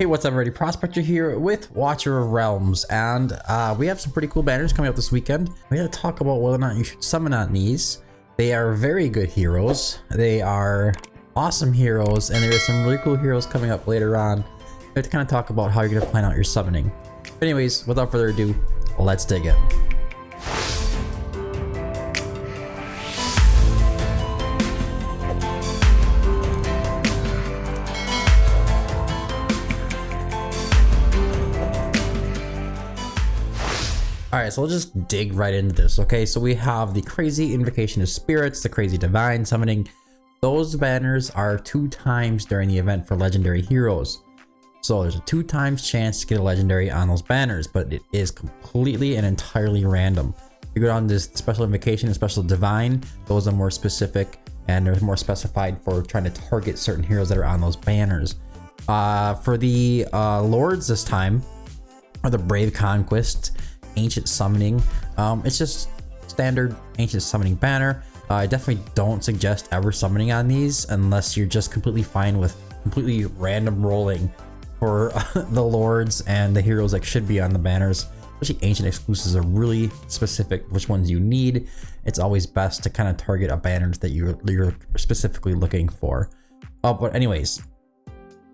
Hey, what's up, everybody? Prospector here with Watcher of Realms, and we have some pretty cool banners coming out this weekend. We gotta talk about whether or not you should summon on these. They are very good heroes. They are awesome heroes, and there are some really cool heroes coming up later on. We have to kind of talk about how you're gonna plan out your summoning. But anyways, without further ado, let's dig in. Alright, so we'll just dig right into this, okay? So we have the crazy Invocation of Spirits, the crazy Divine Summoning. Those banners are 2 times during the event for legendary heroes. So there's a 2 times chance to get a legendary on those banners, but it is completely and entirely random. You go down to this special Invocation and special Divine, those are more specific and they're more specified for trying to target certain heroes that are on those banners. For the Lords this time, are the Brave Conquest, Ancient Summoning. It's just standard Ancient Summoning banner. I definitely don't suggest ever summoning on these unless you're just completely fine with completely random rolling for the Lords and the heroes that should be on the banners. Especially Ancient exclusives are really specific which ones you need. It's always best to kind of target a banner that you're specifically looking for. But anyways,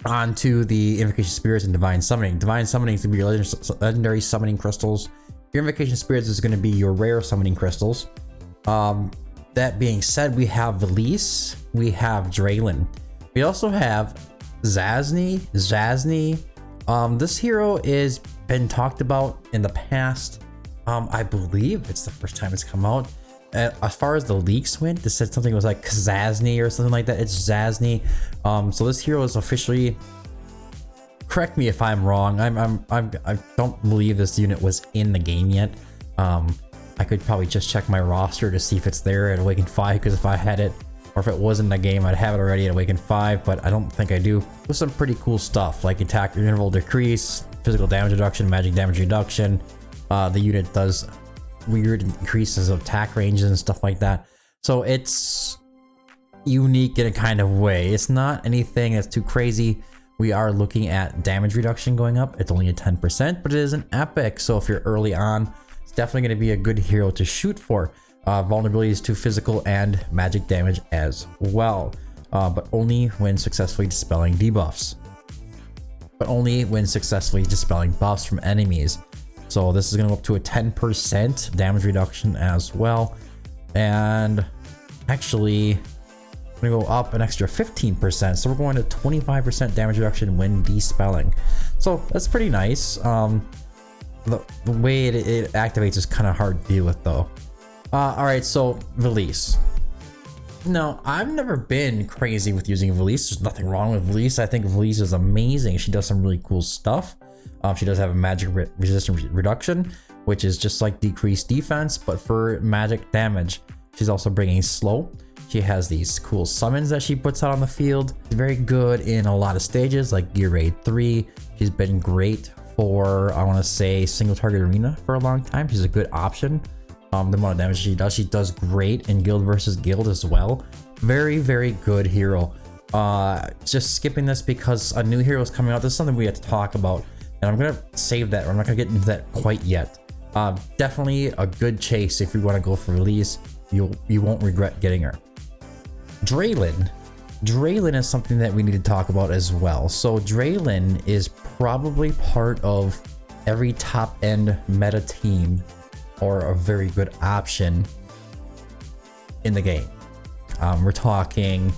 on to the Invocation Spirits and Divine Summoning. Divine Summoning is going to be your legendary summoning crystals. Your Invocation Spirits is going to be your rare summoning crystals. That being said, we have Velisse, we have Draelyn. We also have Zazny. This hero is been talked about in the past. I believe it's the first time it's come out. As far as the leaks went, this said something was like Zazny or something like that. It's Zazny. So this hero is officially, correct me if I'm wrong. I don't believe this unit was in the game yet. I could probably just check my roster to see if it's there at Awaken 5, because if I had it, or if it was in the game, I'd have it already at Awaken 5, but I don't think I do. There's some pretty cool stuff like attack interval decrease, physical damage reduction, magic damage reduction. The unit does weird increases of attack ranges and stuff like that. So it's unique in a kind of way. It's not anything that's too crazy. We are looking at damage reduction going up. It's only a 10%, but it is an epic. So if you're early on, it's definitely going to be a good hero to shoot for. Vulnerabilities to physical and magic damage as well, but only when successfully dispelling debuffs. But only when successfully dispelling buffs from enemies. So this is going to go up to a 10% damage reduction as well. And actually, I'm going to go up an extra 15%. So we're going to 25% damage reduction when dispelling. So that's pretty nice. The way it activates is kind of hard to deal with though. Alright, so Velisse. No, I've never been crazy with using Velisse. There's nothing wrong with Velisse. I think Velisse is amazing. She does some really cool stuff. She does have a magic resistance reduction, which is just like decreased defense, but for magic damage. She's also bringing slow. She has these cool summons that she puts out on the field. She's very good in a lot of stages like Gear Raid 3. She's been great for, I want to say, single target arena for a long time. She's a good option. The amount of damage she does great in guild versus guild as well. Very, very good hero. Just skipping this because a new hero is coming out. This is something we have to talk about, and I'm gonna save that. I'm not gonna get into that quite yet. Definitely a good chase if you want to go for release. You won't regret getting her. Draelyn is something that we need to talk about as well. So Draelyn is probably part of every top end meta team, or a very good option in the game. We're talking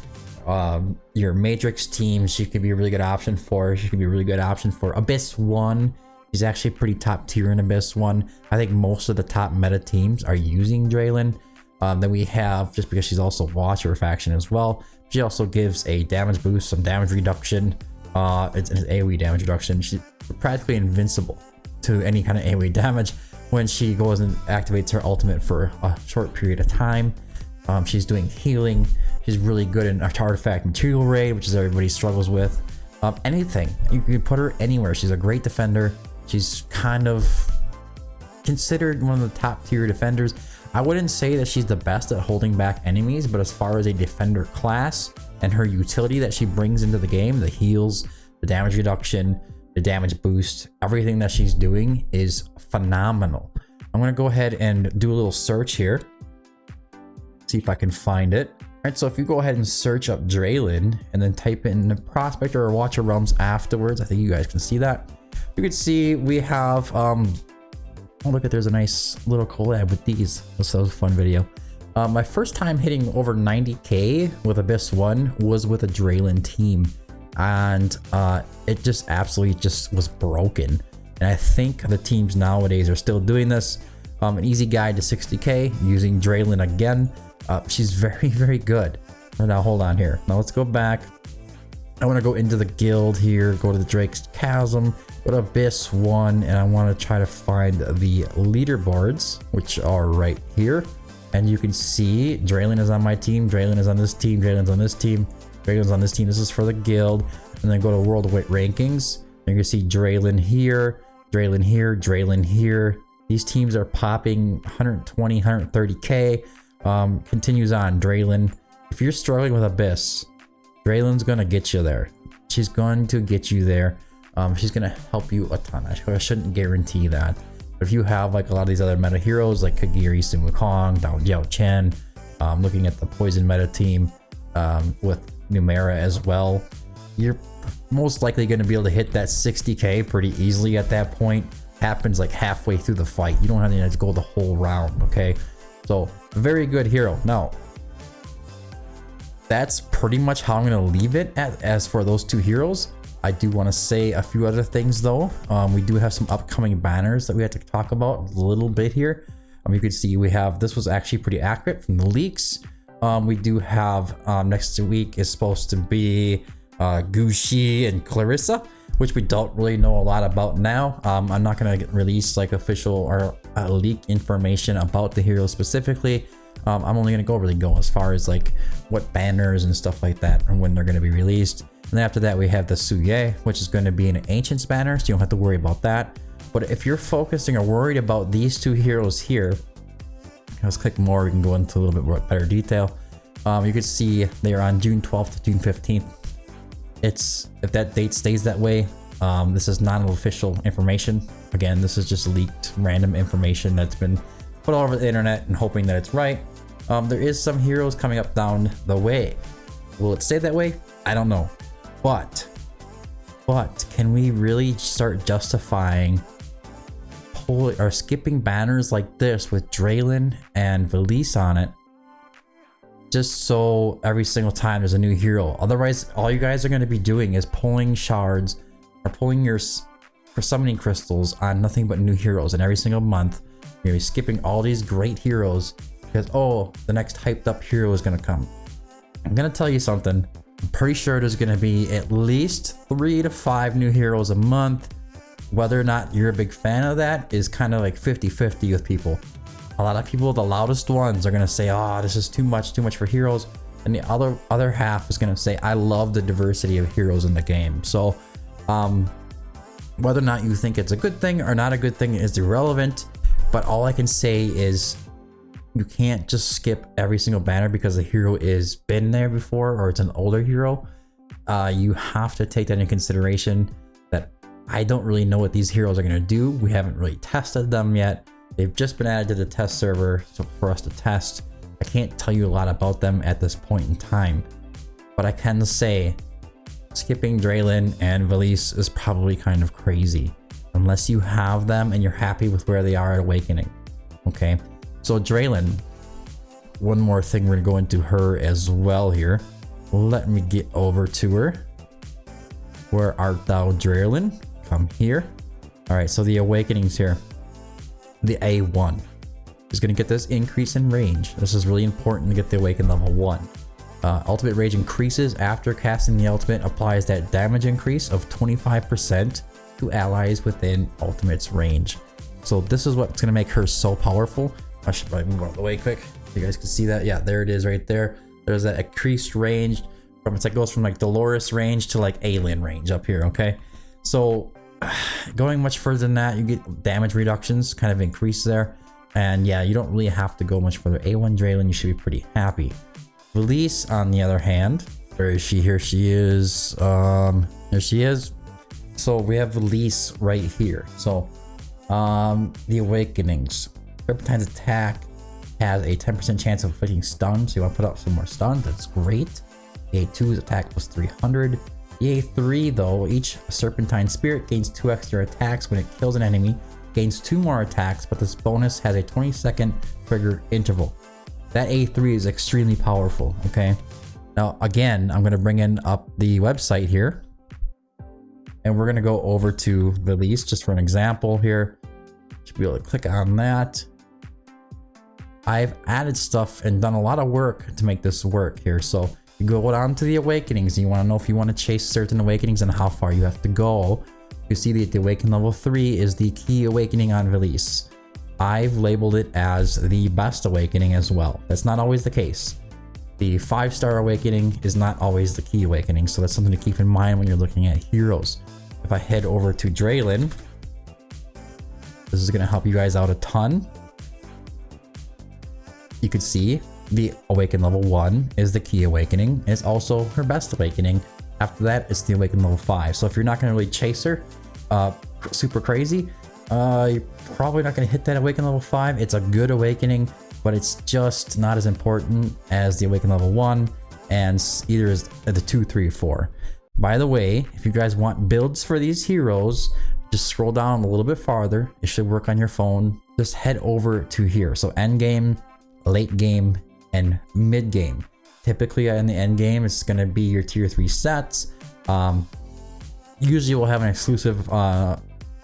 your Matrix team. She could be a really good option for. She could be a really good option for Abyss 1. She's actually pretty top tier in Abyss 1. I think most of the top meta teams are using Draelyn. Then we have, just because she's also Watcher faction as well, she also gives a damage boost, some damage reduction. It's an AoE damage reduction. She's practically invincible to any kind of AoE damage when she goes and activates her ultimate for a short period of time. She's doing healing. She's really good in artifact material raid, which is everybody struggles with. Anything, you can put her anywhere. She's a great defender. She's kind of considered one of the top tier defenders. I wouldn't say that she's the best at holding back enemies, but as far as a defender class and her utility that she brings into the game, the heals, the damage reduction, the damage boost, everything that she's doing is phenomenal. I'm gonna go ahead and do a little search here, see if I can find it. All right, so if you go ahead and search up Draelyn and then type in Prospector or Watcher Realms afterwards, I think you guys can see that. You can see we have oh look at, there's a nice little collab with these. This was a fun video. My first time hitting over 90k with Abyss 1 was with a Draelyn team, and it just absolutely just was broken. And I think the teams nowadays are still doing this. An easy guide to 60k using Draelyn again. She's very, very good. Now hold on here. Now let's go back. I want to go into the guild here, go to the Drake's Chasm, go to Abyss 1, and I want to try to find the leaderboards, which are right here. And you can see Draelyn is on my team, Draelyn is on this team, Draelyn's on this team, Draelyn's on this team. This is for the guild. And then go to World Rankings. And you can see Draelyn here, Draelyn here, Draelyn here. These teams are popping 120, 130k. Continues on, Draelyn. If you're struggling with Abyss, Draelyn's gonna get you there. She's going to get you there. She's gonna help you a ton. I shouldn't guarantee that. But if you have like a lot of these other meta heroes like Kagiri, Sun Wukong, Dao Jiao Chen, looking at the poison meta team with Numera as well, you're most likely going to be able to hit that 60k pretty easily at that point. Happens like halfway through the fight. You don't have to go the whole round, okay? So, very good hero. Now, that's pretty much how I'm going to leave it as for those two heroes. I do want to say a few other things though. We do have some upcoming banners that we have to talk about a little bit here. You can see we have, this was actually pretty accurate from the leaks. We do have next week is supposed to be Gucci and Clarissa, which we don't really know a lot about now. I'm not going to release like official or leak information about the heroes specifically. I'm only going to go as far as like what banners and stuff like that and when they're going to be released. And then after that, we have the Suye, which is going to be an Ancients banner, so you don't have to worry about that. But if you're focusing or worried about these two heroes here, let's click more, we can go into a little bit more better detail. You can see they are on June 12th to June 15th. If that date stays that way, this is not official information. Again, this is just leaked random information that's been put all over the internet and hoping that it's right. There is some heroes coming up down the way. Will it stay that way? I don't know. But can we really start justifying or skipping banners like this with Draelyn and Velisse on it just so every single time there's a new hero? Otherwise, all you guys are going to be doing is pulling shards or pulling your summoning crystals on nothing but new heroes, and every single month you're going to be skipping all these great heroes because, oh, the next hyped up hero is going to come. I'm going to tell you something. I'm pretty sure there's going to be at least 3 to 5 new heroes a month. Whether or not you're a big fan of that is kind of like 50-50 with people. A lot of people, the loudest ones, are going to say, oh, this is too much for heroes. And the other half is going to say, I love the diversity of heroes in the game. So whether or not you think it's a good thing or not a good thing is irrelevant. But all I can say is you can't just skip every single banner because the hero is been there before or it's an older hero. You have to take that into consideration that I don't really know what these heroes are going to do. We haven't really tested them yet. They've just been added to the test server for us to test. I can't tell you a lot about them at this point in time, but I can say skipping Draelyn and Velisse is probably kind of crazy unless you have them and you're happy with where they are at Awakening. Okay, so Draelyn, one more thing, we're gonna go into her as well here. Let me get over to her. Where art thou, Draelyn? Come here. All right, so the Awakenings here. The A1 is going to get this increase in range. This is really important to get the Awaken level 1. Ultimate Rage increases after casting the ultimate, applies that damage increase of 25% to allies within ultimate's range. So this is what's going to make her so powerful. I should probably move out of the way quick. You guys can see that. Yeah, there it is right there. There's that increased range from, it's like goes from like Dolores range to like Alien range up here. Okay, so going much further than that, you get damage reductions kind of increase there. And yeah, you don't really have to go much further. A1 Draelyn, you should be pretty happy. Velisse, on the other hand, where is she? Here she is. There she is. So we have Elise right here. So the Awakenings. Serpentine's attack has a 10% chance of inflicting stun, so you want to put up some more stun. That's great. The A2's attack plus 300. The A3 though, each Serpentine spirit gains 2 extra attacks when it kills an enemy, gains 2 more attacks, but this bonus has a 20-second trigger interval. That A3 is extremely powerful, okay? Now again, I'm going to bring up the website here, and we're going to go over to Velisse just for an example here. Should be able to click on that. I've added stuff and done a lot of work to make this work here. So you go down to the Awakenings and you want to know if you want to chase certain Awakenings and how far you have to go. You see that the Awaken level 3 is the key awakening on Velisse. I've labeled it as the best awakening as well. That's not always the case. The 5-star awakening is not always the key awakening, so that's something to keep in mind when you're looking at heroes. If I head over to Draelyn, this is going to help you guys out a ton. You can see the Awaken level 1 is the key awakening, and it's also her best awakening. After that, it's the Awaken level 5. So if you're not going to really chase her super crazy, you're probably not going to hit that Awaken level 5. It's a good awakening, but it's just not as important as the Awaken level 1, and either is the 2, 3, 4. By the way, if you guys want builds for these heroes, just scroll down a little bit farther. It should work on your phone. Just head over to here. So end game, late game, and mid game. Typically in the end game, it's going to be your tier 3 sets. Usually we'll have an exclusive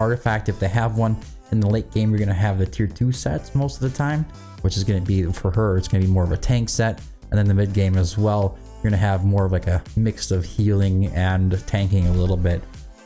artifact if they have one. In the late game, you're going to have the tier 2 sets most of the time, which is going to be, for her, it's going to be more of a tank set. And then the mid game as well, you're going to have more of like a mix of healing and tanking a little bit.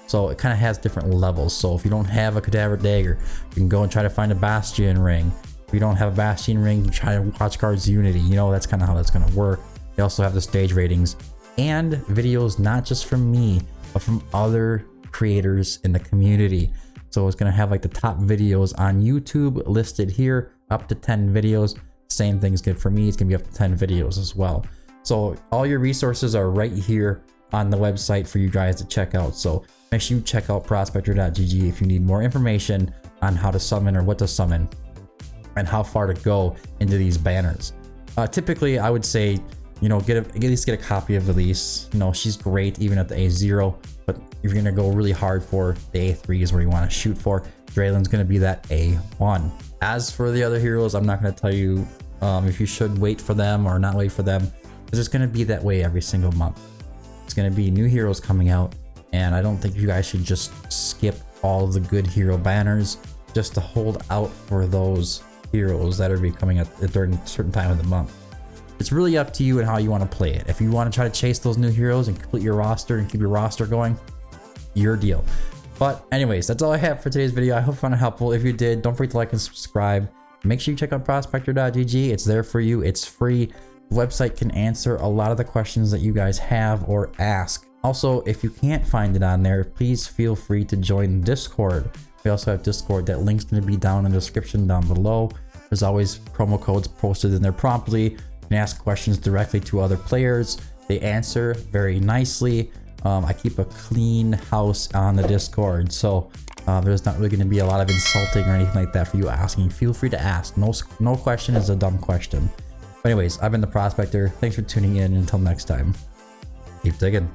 So it kind of has different levels. So if you don't have a Cadaver Dagger, you can go and try to find a Bastion Ring. If you don't have a Bastion Ring, you try to watch Guard's Unity. You know, that's kind of how that's going to work. They also have the stage ratings and videos, not just from me, but from other creators in the community. So it's going to have like the top videos on YouTube listed here, up to 10 videos. Same thing is good for me. It's going to be up to 10 videos as well. So all your resources are right here on the website for you guys to check out. So make sure you check out prospector.gg if you need more information on how to summon or what to summon and how far to go into these banners. Typically, I would say, you know, at least get a copy of Velisse. You know, she's great even at the A0, but you're going to go really hard for the A3 is where you want to shoot for. Draelyn's going to be that A1. As for the other heroes, I'm not going to tell you if you should wait for them or not wait for them. It's going to be that way every single month. It's going to be new heroes coming out, and I don't think you guys should just skip all of the good hero banners just to hold out for those heroes that are coming at during a certain time of the month. It's really up to you and how you want to play it. If you want to try to chase those new heroes and complete your roster and keep your roster going, your deal. But anyways, that's all I have for today's video. I hope you found it helpful. If you did, don't forget to like and subscribe. Make sure you check out prospector.gg. It's there for you. It's free. The website can answer a lot of the questions that you guys have or ask. Also, if you can't find it on there, please feel free to join Discord. We also have Discord. That link's going to be down in the description down below. There's always promo codes posted in there promptly. You can ask questions directly to other players. They answer very nicely. I keep a clean house on the Discord, so there's not really going to be a lot of insulting or anything like that for you asking. Feel free to ask. No question is a dumb question. But anyways, I've been the Prospector. Thanks for tuning in. Until next time, keep digging.